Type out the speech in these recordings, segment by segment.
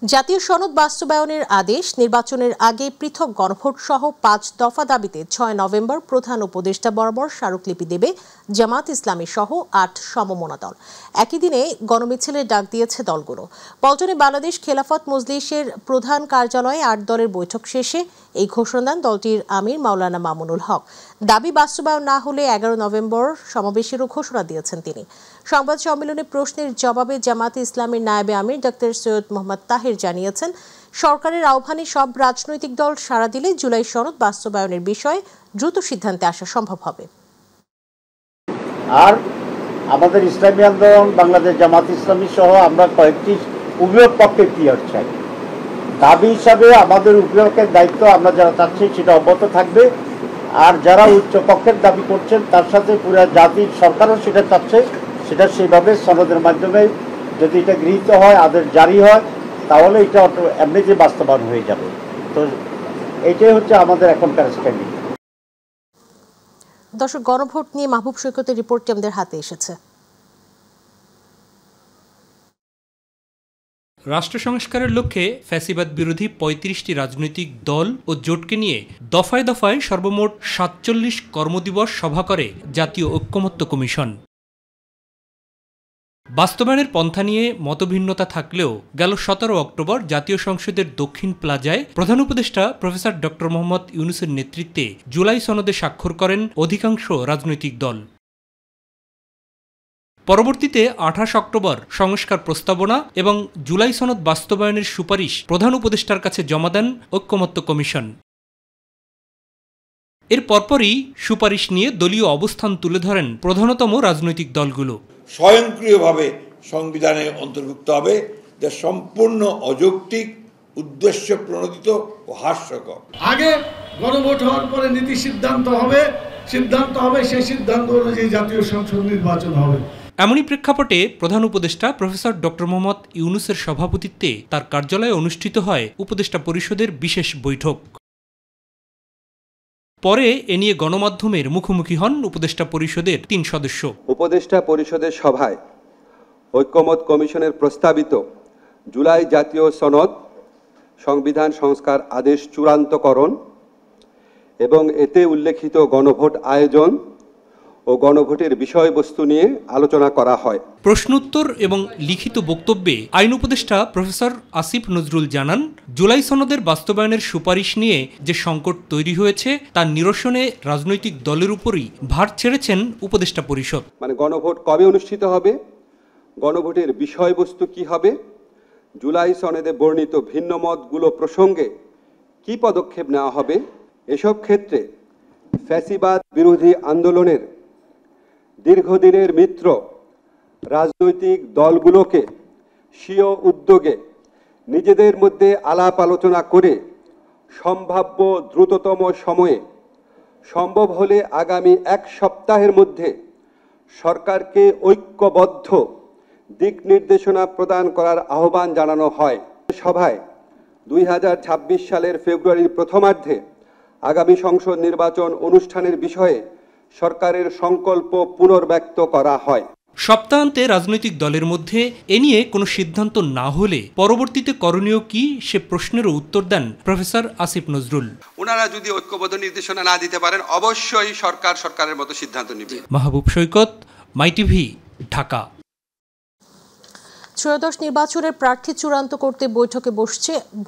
জাতীয় সনদ বাস্তবায়নের আদেশ, নির্বাচনের আগে পৃথক গণভোট সহ ৫ দফা দাবিতে ৬ নভেম্বর প্রধান উপদেষ্টা বরাবর স্মারকলিপি দেবে জামাত ইসলামী সহ ৮ সমমনা দল। একই দিনে গণমিছিলের ডাক দিয়েছে দলগুলো। পল্টনে বাংলাদেশ খেলাফত মজলিসের প্রধান কার্যালয়ে ৮ দলের বৈঠক শেষে এই ঘোষণা দেন দলটির আমির মাওলানা মামুনুল হক। দাবি বাস্তবায়ন না হলে ১১ নভেম্বর সমাবেশেরও ঘোষণা দিয়েছেন তিনি। সংবাদ সম্মেলনে প্রশ্নের জবাবে জামাত ইসলামের নায়েবে আমির ডক্টর সৈয়দ মোহাম্মদ তাহের জানিয়েছেন, সরকারের আহ্বানে সব রাজনৈতিক দল সাড়া দিলে জুলাই সনদ বাস্তবায়নের বিষয়ে দ্রুত সিদ্ধান্তে আসা সম্ভব হবে। আর আমাদের ইসলামী আন্দোলন, বাংলাদেশ জামাত ইসলামী সহ আমরা কয়েকটি উভয় পক্ষে পিয়ার চাই। দাবি হিসাবে আমাদের উভয়কের দায়িত্ব আমরা যারা চাচ্ছি সেটা অব্যাহত থাকবে। আর যারা উচ্চ পক্ষের দাবি করছেন তার সাথে পুরো জাতির সরকারও সেটা চাচ্ছে, সেটা সেইভাবে সনদের মাধ্যমে যদি এটা গৃহীত হয়, আদেশ জারি হয়, তাহলে এটা এমনিতে বাস্তবায়ন হয়ে যাবে। তো এইটাই হচ্ছে আমাদের এখনকার স্ট্যান্ডিং। দর্শক, গণভোট নিয়ে মাহবুব সৈকতের রিপোর্টটি আমাদের হাতে এসেছে। রাষ্ট্র সংস্কারের লক্ষ্যে ফ্যাসিবাদ বিরোধী ৩৫টি রাজনৈতিক দল ও জোটকে নিয়ে দফায় দফায় সর্বমোট ৪৭ কর্মদিবস সভা করে জাতীয় ঐক্যমত্য কমিশন। বাস্তবায়নের পন্থা নিয়ে মতভিন্নতা থাকলেও গেল ১৭ অক্টোবর জাতীয় সংসদের দক্ষিণ প্লাজায় প্রধান উপদেষ্টা প্রফেসর ডক্টর মোহাম্মদ ইউনূসের নেতৃত্বে জুলাই সনদে স্বাক্ষর করেন অধিকাংশ রাজনৈতিক দল। পরবর্তীতে ২৮ অক্টোবর সংস্কার প্রস্তাবনা এবং জুলাই সনদ বাস্তবায়নের সুপারিশ প্রধান উপদেষ্টার কাছে জমা দেন ঐক্যমত্য কমিশন। এর পরপরই সুপারিশ নিয়ে দলীয় অবস্থান তুলে ধরেন প্রধানতম রাজনৈতিক দলগুলো। স্বয়ংক্রিয়ভাবে সংবিধানে অন্তর্ভুক্ত হবে, যা সম্পূর্ণ অযৌক্তিক, উদ্দেশ্য প্রণোদিত ও হাস্যকর। আগে গণভোট হওয়ার পরে নীতি সিদ্ধান্ত হবে, সেই সিদ্ধান্ত অনুযায়ী জাতীয় সংসদ নির্বাচন হবে। এমনই প্রেক্ষাপটে প্রধান উপদেষ্টা প্রফেসর ডক্টর মোহাম্মদ ইউনূসের সভাপতিত্বে তার কার্যালয়ে অনুষ্ঠিত হয় উপদেষ্টা পরিষদের বিশেষ বৈঠক। পরে এ নিয়ে গণমাধ্যমের মুখোমুখি হন উপদেষ্টা পরিষদের ৩ সদস্য। উপদেষ্টা পরিষদের সভায় ঐক্যমত কমিশনের প্রস্তাবিত জুলাই জাতীয় সনদ সংবিধান সংস্কার আদেশ চূড়ান্তকরণ এবং এতে উল্লেখিত গণভোট আয়োজন ও গণভোটের বিষয়বস্তু নিয়ে আলোচনা করা হয়। প্রশ্নোত্তর এবং লিখিত বক্তব্যে আইন উপদেষ্টা প্রফেসর আসিফ নজরুল জানান, জুলাই সনদের বাস্তবায়নের সুপারিশ নিয়ে যে সংকট তৈরি হয়েছে তার নিরসনে রাজনৈতিক দলের উপরই ভার ছেড়েছেন উপদেষ্টা পরিষদ। গণভোট কবে অনুষ্ঠিত হবে, গণভোটের বিষয়বস্তু কি হবে, জুলাই সনদে বর্ণিত ভিন্ন মতগুলো প্রসঙ্গে কি পদক্ষেপ নেওয়া হবে, এসব ক্ষেত্রে ফ্যাসিবাদ বিরোধী আন্দোলনের দীর্ঘদিনের মিত্র রাজনৈতিক দলগুলোকে স্বীয় উদ্যোগে নিজেদের মধ্যে আলাপ আলোচনা করে সম্ভাব্য দ্রুততম সময়ে, সম্ভব হলে আগামী ১ সপ্তাহের মধ্যে সরকারকে ঐক্যবদ্ধ দিক নির্দেশনা প্রদান করার আহ্বান জানানো হয়। সভায় ২০২৬ সালের ফেব্রুয়ারির প্রথমার্ধে আগামী সংসদ নির্বাচন অনুষ্ঠানের বিষয়ে সরকারের সংকল্প পুনর্ব্যক্ত করা হয়। সপ্তাহান্তে রাজনৈতিক দলের মধ্যে এ নিয়ে কোনো সিদ্ধান্ত না হলে পরবর্তীতে করণীয় কি, সে প্রশ্নেরও উত্তর দেন প্রফেসর আসিফ নজরুল। ওনারা যদি ঐক্যবদ্ধ নির্দেশনা না দিতে পারেন, অবশ্যই সরকারের মতো সিদ্ধান্ত নেবে। মাহবুব সৈকত, মাই টিভি, ঢাকা। ত্রয়োদশ নির্বাচনের প্রার্থী চূড়ান্ত করতে বৈঠকে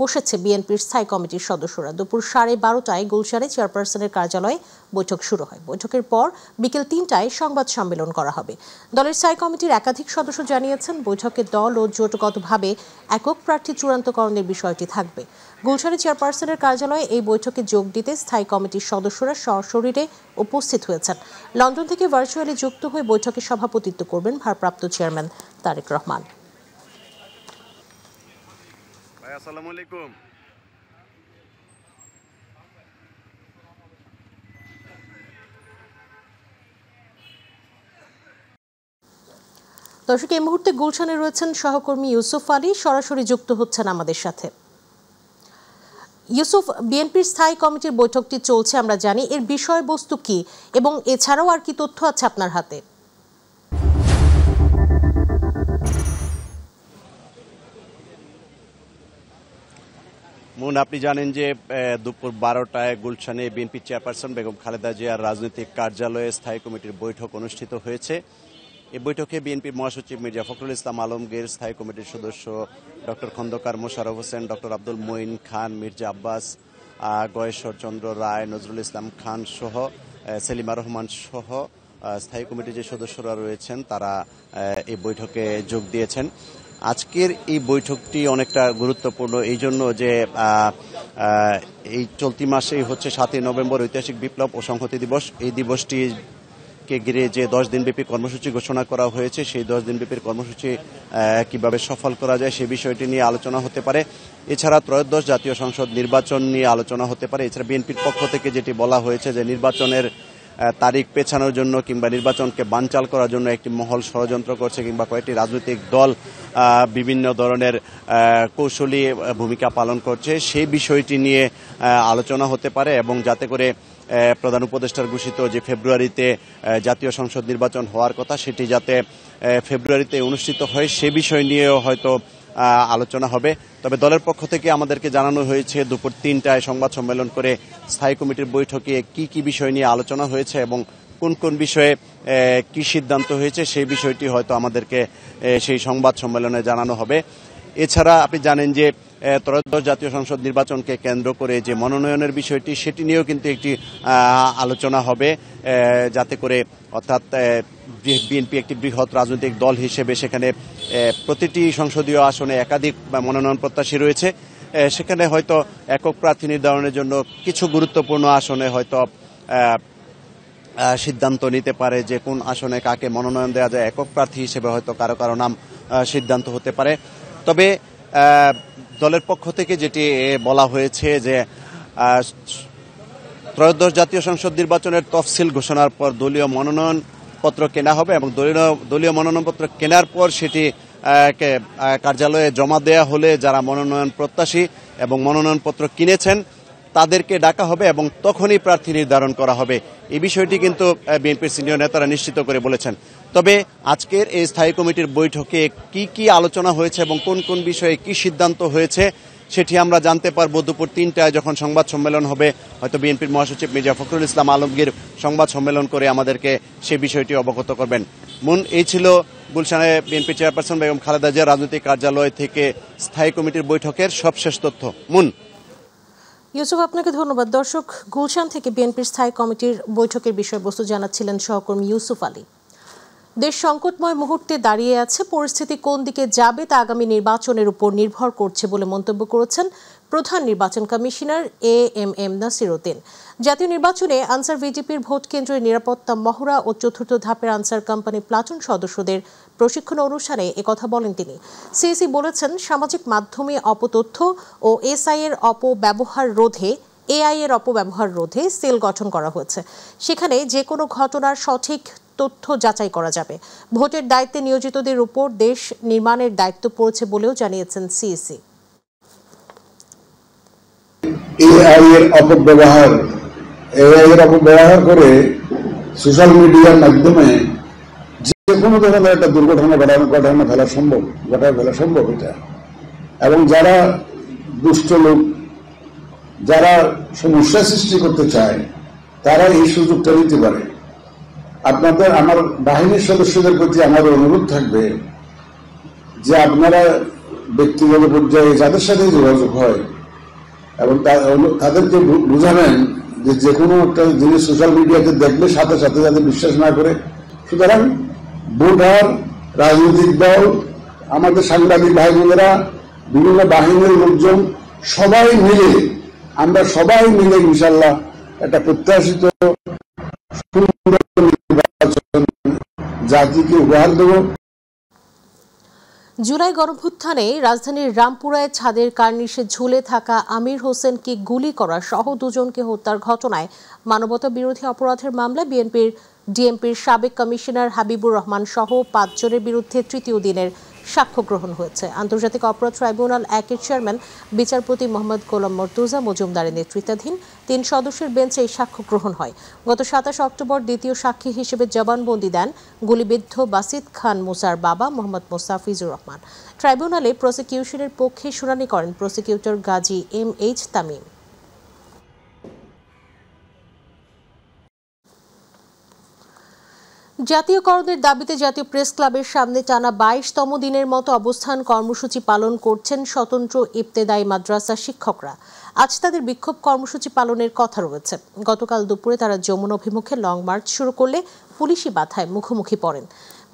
বসেছে বিএনপির স্থায়ী কমিটির সদস্যরা। দুপুর 12:30টায় গুলশানে চেয়ারপারসনের কার্যালয়ে বৈঠক শুরু হয়। বৈঠকের পর বিকেল 3টায় সংবাদ সম্মেলন করা হবে। দলের স্থায়ী কমিটির একাধিক সদস্য জানিয়েছেন, বৈঠকে দল ও জোটগতভাবে একক প্রার্থী চূড়ান্তকরণের বিষয়টি থাকবে। গুলশানে চেয়ারপারসনের কার্যালয়ে এই বৈঠকে যোগ দিতে স্থায়ী কমিটির সদস্যরা সশরীরে উপস্থিত হয়েছেন। লন্ডন থেকে ভার্চুয়ালি যুক্ত হয়ে বৈঠকে সভাপতিত্ব করবেন ভারপ্রাপ্ত চেয়ারম্যান তারেক রহমান। আসসালামু আলাইকুম। দর্শক, এই মুহূর্তে গুলশানে রয়েছেন সহকর্মী ইউসুফ আলী, সরাসরি যুক্ত হচ্ছেন আমাদের সাথে। ইউসুফ, বিএনপির স্থায়ী কমিটির বৈঠকটি চলছে আমরা জানি, এর বিষয়বস্তু কি এবং এছাড়াও আর কি তথ্য আছে আপনার হাতে? মুন, আপনি জানেন যে দুপুর 12টায় গুলশানে বিএনপি চেয়ারপারসন বেগম খালেদা জিয়ার রাজনৈতিক কার্যালয়ে স্থায়ী কমিটির বৈঠক অনুষ্ঠিত হয়েছে। এই বৈঠকে বিএনপির মহাসচিব মির্জা ফখরুল ইসলাম আলমগীর, স্থায়ী কমিটির সদস্য ডক্টর খন্দকার মোশাররফ হোসেন, ডক্টর আব্দুল মঈন খান, মির্জা আব্বাস, গয়েশ্বর চন্দ্র রায়, নজরুল ইসলাম খান সহ সেলিমা রহমান সহ স্থায়ী কমিটির যে সদস্যরা রয়েছেন তারা এই বৈঠকে যোগ দিয়েছেন। আজকের এই বৈঠকটি অনেকটা গুরুত্বপূর্ণ এই জন্য যে এই চলতি মাসেই হচ্ছে 7ই নভেম্বর ঐতিহাসিক বিপ্লব ও সংহতি দিবস। এই দিবসটিকে ঘিরে যে 10 দিনব্যাপী কর্মসূচি ঘোষণা করা হয়েছে, সেই 10 দিনব্যাপীর কর্মসূচি কিভাবে সফল করা যায় সেই বিষয়টি নিয়ে আলোচনা হতে পারে। এছাড়া ত্রয়োদশ জাতীয় সংসদ নির্বাচন নিয়ে আলোচনা হতে পারে। এছাড়া বিএনপির পক্ষ থেকে যেটি বলা হয়েছে যে নির্বাচনের তারিখ পেছানোর জন্য কিংবা নির্বাচনকে বানচাল করার জন্য একটি মহল ষড়যন্ত্র করছে কিংবা কয়েকটি রাজনৈতিক দল বিভিন্ন ধরনের কৌশলী ভূমিকা পালন করছে, সেই বিষয়টি নিয়ে আলোচনা হতে পারে এবং যাতে করে প্রধান উপদেষ্টার ঘোষিত যে ফেব্রুয়ারিতে জাতীয় সংসদ নির্বাচন হওয়ার কথা সেটি যাতে ফেব্রুয়ারিতে অনুষ্ঠিত হয় সে বিষয় নিয়েও হয়তো আলোচনা হবে। তবে দলের পক্ষ থেকে আমাদেরকে জানানো হয়েছে দুপুর 3টায় সংবাদ সম্মেলন করে স্থায়ী কমিটির বৈঠকে কি কি বিষয় নিয়ে আলোচনা হয়েছে এবং কোন কোন বিষয়ে কি সিদ্ধান্ত হয়েছে সেই বিষয়টি হয়তো আমাদেরকে সেই সংবাদ সম্মেলনে জানানো হবে। এছাড়া আপনি জানেন যে ত্রয়োদশ জাতীয় সংসদ নির্বাচনকে কেন্দ্র করে যে মনোনয়নের বিষয়টি সেটি নিয়েও কিন্তু একটি আলোচনা হবে, যাতে করে অর্থাৎ বিএনপি একটি বৃহৎ রাজনৈতিক দল হিসেবে সেখানে প্রতিটি সংসদীয় আসনে একাধিক মনোনয়ন প্রত্যাশী রয়েছে, সেখানে হয়তো একক প্রার্থী নির্ধারণের জন্য কিছু গুরুত্বপূর্ণ আসনে হয়তো সিদ্ধান্ত নিতে পারে যে কোন আসনে কাকে মনোনয়ন দেওয়া যায়, একক প্রার্থী হিসেবে হয়তো কারো কারো নাম সিদ্ধান্ত হতে পারে। তবে দলের পক্ষ থেকে যেটি বলা হয়েছে যে ত্রয়োদশ জাতীয় সংসদ নির্বাচনের তফসিল ঘোষণার পর দলীয় মনোনয়নপত্র কেনা হবে এবং দলীয় মনোনয়নপত্র কেনার পর সেটি কার্যালয়ে জমা দেয়া হলে যারা মনোনয়ন প্রত্যাশী এবং মনোনয়নপত্র কিনেছেন তাদেরকে ডাকা হবে এবং তখনই প্রার্থী নির্ধারণ করা হবে। এই বিষয়টি কিন্তু বিএনপির সিনিয়র নেতারা নিশ্চিত করে বলেছেন। তবে আজকের এই স্থায়ী কমিটির বৈঠকে কি কি আলোচনা হয়েছে এবং কোন কোন বিষয়ে কি সিদ্ধান্ত হয়েছে সেটি আমরা জানতে পারবো দুপুর 3টায় যখন সংবাদ সম্মেলন হবে। হয়তো বিএনপির মহাসচিব মির্জা ফখরুল ইসলাম আলমগীর সংবাদ সম্মেলন করে আমাদেরকে সেই বিষয়টি অবগত করবেন। মুন, এই ছিল গুলশানে বিএনপি চেয়ারপারসন বেগম খালেদা জিয়ার রাজনৈতিক কার্যালয় থেকে স্থায়ী কমিটির বৈঠকের সবশেষ তথ্য। মুন। ইউসুফ, আপনাকে ধন্যবাদ। দর্শক, গুলশান থেকে বিএনপির স্থায়ী কমিটির বৈঠকের বিষয়বস্তু জানাচ্ছিলেন সহকর্মী ইউসুফ আলী। দেশ সংকটময় মুহূর্তে দাঁড়িয়ে আছে, পরিস্থিতি কোন দিকে যাবে তা আগামী নির্বাচনের উপর নির্ভর করছে বলে মন্তব্য করেছেন প্রধান নির্বাচন কমিশনার এএমএম নাসির উদ্দিন। জাতীয় নির্বাচনে আনসার ভিজিপির ভোট কেন্দ্রের নিরাপত্তা মহড়া ও চতুর্থ ধাপের আনসার কোম্পানি প্লাটুন সদস্যদের প্রশিক্ষণ অনুষ্ঠানে একথা বলেন তিনি। সিইসি বলেছেন, সামাজিক মাধ্যমে অপতথ্য ও এসআই এর এআই এর অপব্যবহার রোধে সেল গঠন করা হয়েছে। সেখানে যে কোনো ঘটনার সঠিক তথ্য যাচাই করা যাবে। ভোটের দায়িত্বে নিয়োজিতদের উপর দেশ নির্মাণের দায়িত্ব পড়েছে বলেও জানিয়েছেন সিইসি। এআই এর অপব্যবহার করে সোশ্যাল মিডিয়ার মাধ্যমে যে কোনো ধরনের একটা দুর্ঘটনা ঘটানো ফেলা সম্ভব এটা। এবং যারা দুষ্ট লোক, যারা সমস্যা সৃষ্টি করতে চায়, তারা এই সুযোগটা নিতে পারে। আমার বাহিনীর সদস্যদের প্রতি আমাদের অনুরোধ থাকবে যে আপনারা ব্যক্তিগত পর্যায়ে যাদের সাথে যোগাযোগ হয় এবং তাদেরকে বুঝাবেন যে কোনো একটা জিনিস সোশ্যাল মিডিয়াতে দেখলে সাথে সাথে যাতে বিশ্বাস না করে। সুতরাং ভোটার, রাজনৈতিক দল, আমাদের সাংবাদিক ভাই বোনেরা, বিভিন্ন বাহিনীর লোকজন আমরা সবাই মিলে ইনশাল্লাহ একটা প্রত্যাশিত জাতিকে উপহার দেব। জুলাই গণঅভ্যুত্থানে রাজধানীর রামপুরায় ছাদের কার্নিশে ঝুলে থাকা আমির হোসেনকে গুলি করা সহ দুজনকে হত্যার ঘটনায় মানবতা বিরোধী অপরাধের মামলায় ডিএমপির সাবেক কমিশনার হাবিবুর রহমান সহ 5 জনের বিরুদ্ধে তৃতীয় দিনের সাক্ষ্য গ্রহণ হয়েছে। আন্তর্জাতিক অপরাধ ট্রাইব্যুনাল 1-এর চেয়ারম্যান বিচারপতি মোহাম্মদ গোলাম মর্তুজা মজুমদারের নেতৃত্বাধীন 3 সদস্যের বেঞ্চে এই সাক্ষ্য গ্রহণ হয়। গত 27 অক্টোবর দ্বিতীয় সাক্ষী হিসেবে জবানবন্দি দেন গুলিবিদ্ধ বাসিত খান মুসার বাবা মোহাম্মদ মোস্তাফিজুর রহমান। ট্রাইব্যুনালে প্রসিকিউশনের পক্ষে শুনানি করেন প্রসিকিউটর গাজী MH তামিম। জাতীয়করণের দাবিতে জাতীয় প্রেস ক্লাবের সামনে টানা 22তম দিনের মতো অবস্থান কর্মসূচি পালন করছেন স্বতন্ত্র ইবতেদায়ী মাদ্রাসা শিক্ষকরা। আজ তাদের বিক্ষোভ কর্মসূচি পালনের কথা রয়েছে। গতকাল দুপুরে তারা যমুনা অভিমুখে লং মার্চ শুরু করলে পুলিশি বাধায় মুখোমুখি পড়েন।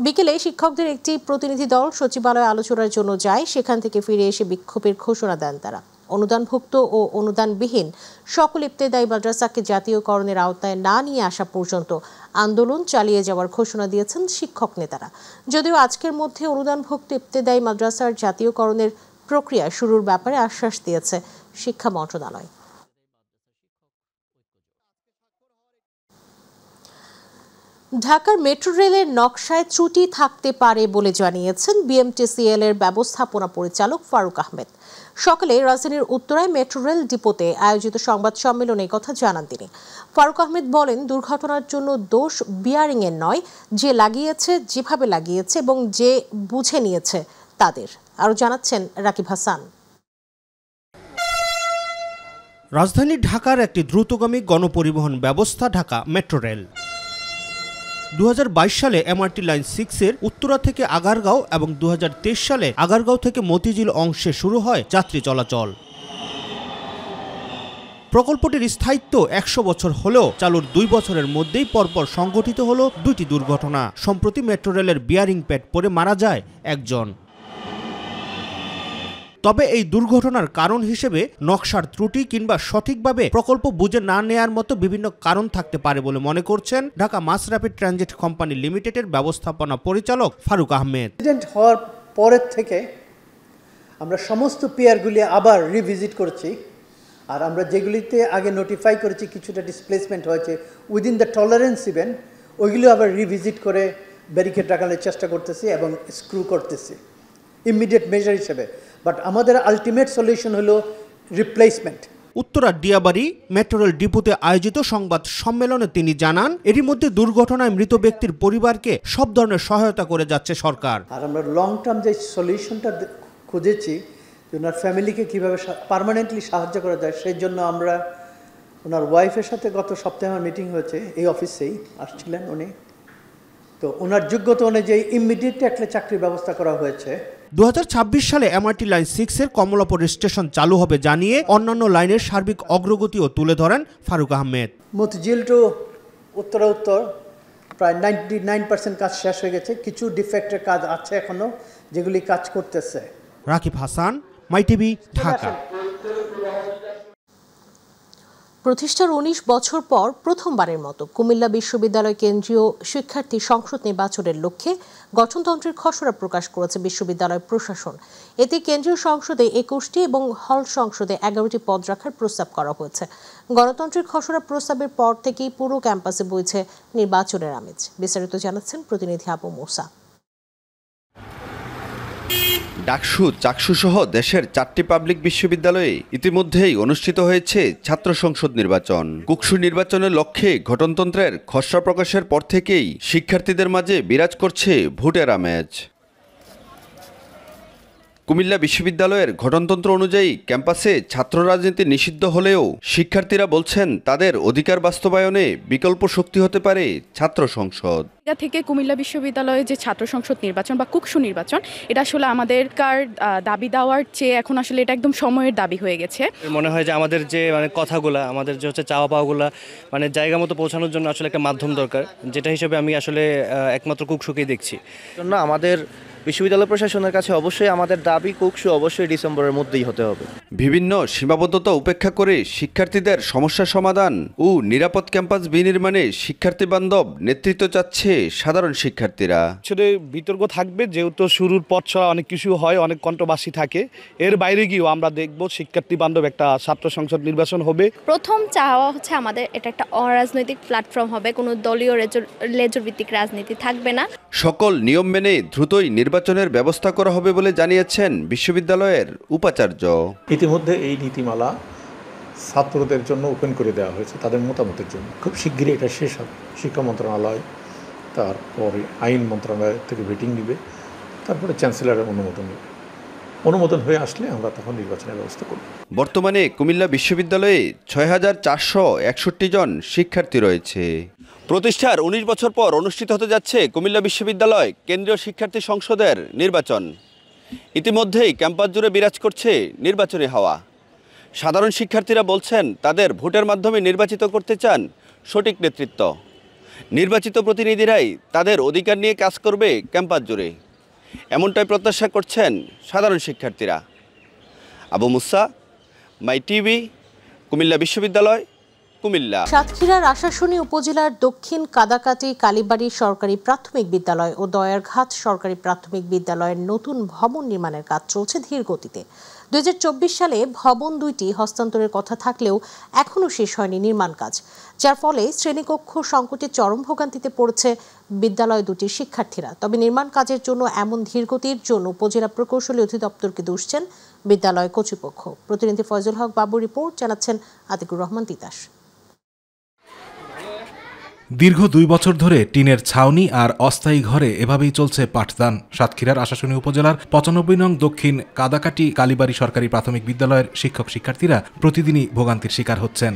বিকেলে শিক্ষকদের একটি প্রতিনিধি দল সচিবালয়ে আলোচনার জন্য যায়। সেখান থেকে ফিরে এসে বিক্ষোভের ঘোষণা দেন তারা। অনুদানভুক্ত ও অনুদানবিহীন সকল ইবতেদায়ী মাদ্রাসাকে জাতীয়করণের আওতায় না নিয়ে আসা পর্যন্ত আন্দোলন চালিয়ে যাওয়ার ঘোষণা দিয়েছেন শিক্ষক নেতারা। যদিও আজকের মধ্যে অনুদানভুক্ত ইবতেদায়ী মাদ্রাসার জাতীয়করণের প্রক্রিয়া শুরুর ব্যাপারে আশ্বাস দিয়েছে শিক্ষা মন্ত্রণালয়। ঢাকার মেট্রো রেলের নকশায় ত্রুটি থাকতে পারে বলে জানিয়েছেন BMTCL এর ব্যবস্থাপনা পরিচালক ফারুক আহমেদ। সকালে রাজধানীর উত্তরায় মেট্রো রেল ডিপোতে আয়োজিত সংবাদ সম্মেলনে কথা জানান তিনি। ফারুক আহমেদ বলেন, দুর্ঘটনার জন্য দোষ বিয়ারিং এর নয়, যে লাগিয়েছে, যেভাবে লাগিয়েছে এবং যে বুঝে নিয়েছে তাদের। আরও জানাচ্ছেন রাকিব হাসান। রাজধানী ঢাকার একটি দ্রুতগামী গণপরিবহন ব্যবস্থা ঢাকা মেট্রো রেল 2022 সালে MRT লাইন 6-এর উত্তরা থেকে আগারগাঁও এবং 2023 সালে আগারগাঁও থেকে মতিঝিল অংশে শুরু হয় যাত্রী চলাচল। প্রকল্পটির স্থায়িত্ব 100 বছর হলেও চালুর 2 বছরের মধ্যেই পরপর সংঘটিত হলো 2টি দুর্ঘটনা। সম্প্রতি মেট্রো রেলের বিয়ারিং প্যাড পড়ে মারা যায় একজন। তবে এই দুর্ঘটনার কারণ হিসেবে নকশার ত্রুটি কিংবা সঠিকভাবে প্রকল্প বুঝে না নেয়ার মতো বিভিন্ন কারণ থাকতে পারে বলে মনে করছেন Dhaka mass rapid transit company লিমিটেডের ব্যবস্থাপনা পরিচালক ফারুক আহমেদ। অ্যাক্সিডেন্ট হওয়ার পরের থেকে আমরা সমস্ত পিয়ারগুলি আবার রিভিজিট করেছি, আর আমরা যেগুলিতে আগে নোটিফাই করেছি কিছুটা ডিসপ্লেসমেন্ট হয়েছে উইদিন দ্য টলারেন্স ইভেন, ওইগুলো আবার রিভিজিট করে ব্যারিকেড লাগানোর চেষ্টা করতেছি এবং স্ক্রু করতেছি ইমিডিয়েট মেজার হিসেবে। বাট আমাদের আলটিমেট সলিউশন হলো replacement. Uttara Diabari metro rail ডিপোতে আয়োজিত সংবাদ সম্মেলনে তিনি জানান, এরই মধ্যে দুর্ঘটনায় মৃত ব্যক্তির পরিবারকে সব ধরনের সহায়তা করে যাচ্ছে সরকার। আর আমরা লং টার্ম যে সলিউশনটা খুঁজেছি, ওনার ফ্যামিলিকে কীভাবে পার্মানেন্টলি সাহায্য করা যায়, সেই জন্য আমরা ওনার ওয়াইফের সাথে গত সপ্তাহে আমার মিটিং হয়েছে, এই অফিসেই আসছিলেন উনি। তো ওনার যোগ্যতা অনুযায়ী ইমিডিয়েটলি একটা চাকরির ব্যবস্থা করা হয়েছে। 2026 সালে MRT লাইন 6-এর কমলাপুর স্টেশন চালু হবে জানিয়ে অন্যান্য লাইনের সার্বিক অগ্রগতিও তুলে ধরেন ফারুক আহমেদ। মতিঝিল টু উত্তর প্রায় 99% কাজ শেষ হয়ে গেছে, কিছু ডিফেক্টের কাজ আছে এখনো, যেগুলি কাজ করতেছে। রাকিব হাসান, মাইটিভি, ঢাকা। প্রতিষ্ঠার 19 বছর পর প্রথমবারের মতো কুমিল্লা বিশ্ববিদ্যালয় কেন্দ্রীয় শিক্ষার্থী সংসদ নির্বাচনের লক্ষ্যে গঠনতন্ত্রের খসড়া প্রকাশ করেছে বিশ্ববিদ্যালয় প্রশাসন। এতে কেন্দ্রীয় সংসদে 21টি এবং হল সংসদে 11টি পদ রাখার প্রস্তাব করা হয়েছে। গণতন্ত্রের খসড়া প্রস্তাবের পর থেকেই পুরো ক্যাম্পাসে বইছে নির্বাচনের আমেজ। বিস্তারিত জানাচ্ছেন প্রতিনিধি আবু মুসা। ডাকসু, চাকসু সহ দেশের 4টি পাবলিক বিশ্ববিদ্যালয়ে ইতিমধ্যেই অনুষ্ঠিত হয়েছে ছাত্র সংসদ নির্বাচন। কুকসু নির্বাচনের লক্ষ্যে গঠনতন্ত্রের খসড়া প্রকাশের পর থেকেই শিক্ষার্থীদের মাঝে বিরাজ করছে ভোটের আমেজ। কুমিল্লা বিশ্ববিদ্যালয়ের গঠনতন্ত্র অনুযায়ী ক্যাম্পাসে ছাত্র রাজনীতি নিষিদ্ধ হলেও শিক্ষার্থীরা বলছেন তাদের অধিকার বাস্তবায়নে বিকল্প শক্তি হতে পারে ছাত্র সংসদ। থেকে কুমিল্লা বিশ্ববিদ্যালয়ে যে ছাত্র সংসদ নির্বাচন বা কুকসু নির্বাচন, এটা আসলে আমাদের দাবি দেওয়ার চেয়ে এখন আসলে এটা একদম সময়ের দাবি হয়ে গেছে। মনে হয় যে আমাদের যে কথাগুলা, আমাদের যে চাওয়া পাওয়াগুলা জায়গা মতো পৌঁছানোর জন্য আসলে একটা মাধ্যম দরকার, যেটা হিসেবে আমি আসলে একমাত্র কুকসুকেই দেখছি। জন্য আমাদের বিশ্ববিদ্যালয় প্রশাসনের কাছে অবশ্যই আমাদের দাবি কুকসু অবশ্যই ডিসেম্বরের মধ্যেই হতে হবে। বিভিন্ন সীমাবদ্ধতা উপেক্ষা করে শিক্ষার্থীদের সমস্যা সমাধান ও নিরাপদ ক্যাম্পাস বিনির্মাণে শিক্ষার্থী বান্ধব নেতৃত্ব চাচ্ছে সাধারণ শিক্ষার্থীরা। আসলে বিতর্ক থাকবে, যেহেতু শুরুর পথ ছাড়া অনেক কিছু হয়, অনেক কণ্ঠবাসী থাকে। এর বাইরে গিয়েও আমরা দেখব শিক্ষার্থী বান্ধব একটা ছাত্র সংসদ নির্বাচন হবে। প্রথম চাওয়া হচ্ছে আমাদের এটা একটা অরাজনৈতিক প্ল্যাটফর্ম হবে, কোনো দলীয় লেজুর ভিত্তিক রাজনীতি থাকবে না। সকল নিয়ম মেনে দ্রুতই নির্বাচন নির্বাচনের ব্যবস্থা করা হবে বলে জানিয়েছেন বিশ্ববিদ্যালয়ের উপাচার্য। ইতিমধ্যে এই নীতিমালা ছাত্রদের জন্য ওপেন করে দেওয়া হয়েছে তাদের মতামতের জন্য। খুব শিগগিরই এটা শেষ হবে। শিক্ষা মন্ত্রণালয়, তারপরে আইন মন্ত্রণালয় থেকে ভেটিং নিবে, তারপরে চ্যান্সেলরের অনুমোদন নেবে। অনুমোদন হয়ে আসলে আমরা তখন নির্বাচনের ব্যবস্থা করব। বর্তমানে কুমিল্লা বিশ্ববিদ্যালয়ে ৬,৪৬১ জন শিক্ষার্থী রয়েছে। প্রতিষ্ঠার ১৯ বছর পর অনুষ্ঠিত হতে যাচ্ছে কুমিল্লা বিশ্ববিদ্যালয় কেন্দ্রীয় শিক্ষার্থী সংসদের নির্বাচন। ইতিমধ্যেই ক্যাম্পাস জুড়ে বিরাজ করছে নির্বাচনী হাওয়া। সাধারণ শিক্ষার্থীরা বলছেন তাদের ভোটের মাধ্যমে নির্বাচিত করতে চান সঠিক নেতৃত্ব। নির্বাচিত প্রতিনিধিরাই তাদের অধিকার নিয়ে কাজ করবে ক্যাম্পাস জুড়ে, এমনটাই প্রত্যাশা করছেন সাধারণ শিক্ষার্থীরা। আবু মুসা, মাই টিভি, কুমিল্লা বিশ্ববিদ্যালয়, কুমিল্লা। সাতক্ষীরার আশাশুনি উপজেলার দক্ষিণ কাদাকাটি কালীবাড়ি সরকারি প্রাথমিক বিদ্যালয় ও দয়ারঘাট সরকারি প্রাথমিক বিদ্যালয়ের নতুন ভবন নির্মাণের কাজ চলছে ধীর গতিতে। 2024 সালে ভবন দুইটি হস্তান্তরের কথা থাকলেও এখনও শেষ হয়নি নির্মাণ কাজ, যার ফলে শ্রেণীকক্ষ সংকটে চরম ভোগান্তিতে পড়েছে বিদ্যালয় দুটির শিক্ষার্থীরা। তবে নির্মাণ কাজের জন্য এমন ধীরগতির জন্য উপজেলা প্রকৌশলী অধিদপ্তরকে দুষছেন বিদ্যালয় কর্তৃপক্ষ। প্রতিনিধি ফয়জুল হক বাবুর রিপোর্ট, জানাচ্ছেন আতিকুর রহমান তিতাস। দীর্ঘ 2 বছর ধরে টিনের ছাউনি আর অস্থায়ী ঘরে এভাবেই চলছে পাঠদান। সাতক্ষীরার আশাশুনি উপজেলার 95 নং দক্ষিণ কাদাকাটি কালীবাড়ি সরকারি প্রাথমিক বিদ্যালয়ের শিক্ষক শিক্ষার্থীরা প্রতিদিনই ভোগান্তির শিকার হচ্ছেন।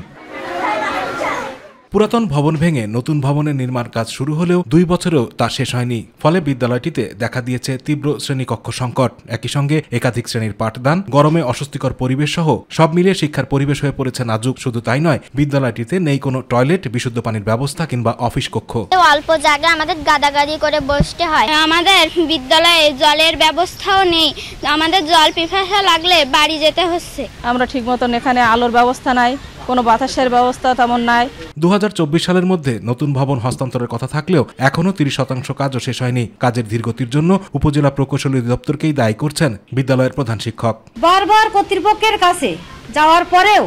পুরাতন ভবন ভেঙে নতুন ভবনের নির্মাণ কাজ শুরু হলেও 2 বছরেও তা শেষ হয়নি। ফলে বিদ্যালয়টিতে দেখা দিয়েছে তীব্র শ্রেণীকক্ষ সংকট। একই সঙ্গে একাধিক শ্রেণীর পাঠদান, গরমে অস্বস্তিকর পরিবেশ সহ সব মিলিয়ে শিক্ষার পরিবেশ হয়ে পড়েছে নাজুক। শুধু তাই নয়, বিদ্যালয়টিতে নেই কোনো টয়লেট, বিশুদ্ধ পানির ব্যবস্থা কিংবা অফিস কক্ষ। অল্প জায়গা আমাদের গাদাগাদি করে বসতে হয়। আমাদের বিদ্যালয়ে জলের ব্যবস্থাও নেই। আমাদের জল পিপাসা লাগলে বাড়ি যেতে হচ্ছে। আমরা ঠিক মতন এখানে আলোর ব্যবস্থা নাই, কোনো বাতাসের ব্যবস্থা তেমন নাই। 2024 সালের মধ্যে নতুন ভবন হস্তান্তরের কথা থাকলেও এখনও 30% কাজও শেষ হয়নি। কাজের ধীরগতির জন্য উপজেলা প্রকৌশলী অধিদপ্তরকেই দায়ী করছেন বিদ্যালয়ের প্রধান শিক্ষক। বারবার কর্তৃপক্ষের কাছে যাওয়ার পরেও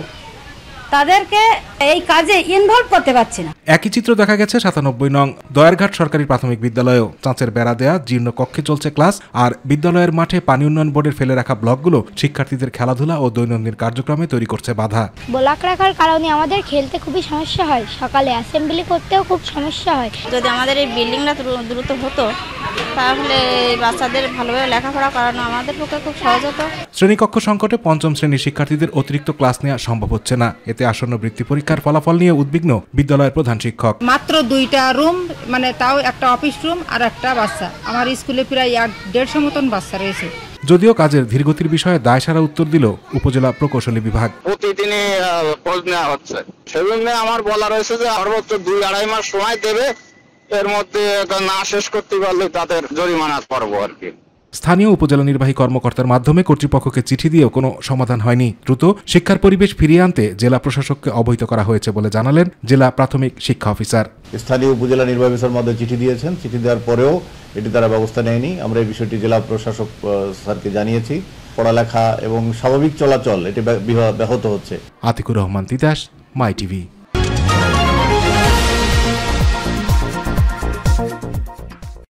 তাদেরকে এই কাজে ইনভলভ করতে পারছে না। একই চিত্র দেখা গেছে 97 নং দয়ারঘাট সরকারি প্রাথমিক বিদ্যালয়েও। চাঁচের বেড়া দেয়া জীর্ণ কক্ষে চলছে ক্লাস, আর বিদ্যালয়ের মাঠে পানি উন্নয়ন বোর্ডের ফেলে রাখা ব্লকগুলো শিক্ষার্থীদের খেলাধুলা ও দৈনন্দিন কার্যক্রমে তৈরি করছে বাধা। ব্লক রাখার কারণে আমাদের খেলতে খুবই সমস্যা হয়, সকালে অ্যাসেম্বলি করতেও খুব সমস্যা হয়। যদি আমাদের এই বিল্ডিংটা দ্রুত হতো তাহলে বাচ্চাদের ভালোভাবে লেখাপড়া করানো আমাদের পক্ষে খুব সহজ হতো। শ্রেণীকক্ষ সংকটে 5ম শ্রেণীর শিক্ষার্থীদের অতিরিক্ত ক্লাস নেওয়া সম্ভব হচ্ছে না। এতে আসন্ন বৃত্তি পরীক্ষার ফলাফল নিয়ে উদ্বিগ্ন বিদ্যালয়ের প্রধান শিক্ষক। মাত্র 2টা রুম, মানে তাও একটা অফিস রুম আর একটা বাচ্চা। আমার স্কুলে প্রায় 150 মতন বাচ্চা রয়েছে। যদিও কাজের ধীরগতির বিষয়ে দায়সারা উত্তর দিল উপজেলা প্রকৌশলী বিভাগ। প্রতিদিনই খোঁজ নেওয়া হচ্ছে, সেজন্য আমার বলা রয়েছে যে সর্বোচ্চ 2-2.5 মাস সময় দেবে। এর মধ্যে না শেষ করতে পারলে তাদের জরিমানা পড়ব আর কি। স্থানীয় উপজেলা নির্বাহী কর্মকর্তার মাধ্যমে কর্তৃপক্ষকে চিঠি দিয়েও কোনো সমাধান হয়নি। দ্রুত শিক্ষার পরিবেশ ফিরিয়ে আনতে জেলা প্রশাসককে অবহিত করা হয়েছে বলে জানালেন জেলা প্রাথমিক শিক্ষা অফিসার। স্থানীয় উপজেলা নির্বাহী অফিসার মধ্যে চিঠি দিয়েছেন, চিঠি দেওয়ার পরেও এটি তারা ব্যবস্থা নেয়নি। আমরা এই বিষয়টি জেলা প্রশাসক স্যারকে জানিয়েছি। পড়ালেখা এবং স্বাভাবিক চলাচল এটি ব্যাহত হচ্ছে। আতিকুর রহমান তিতাস, মাই টিভি।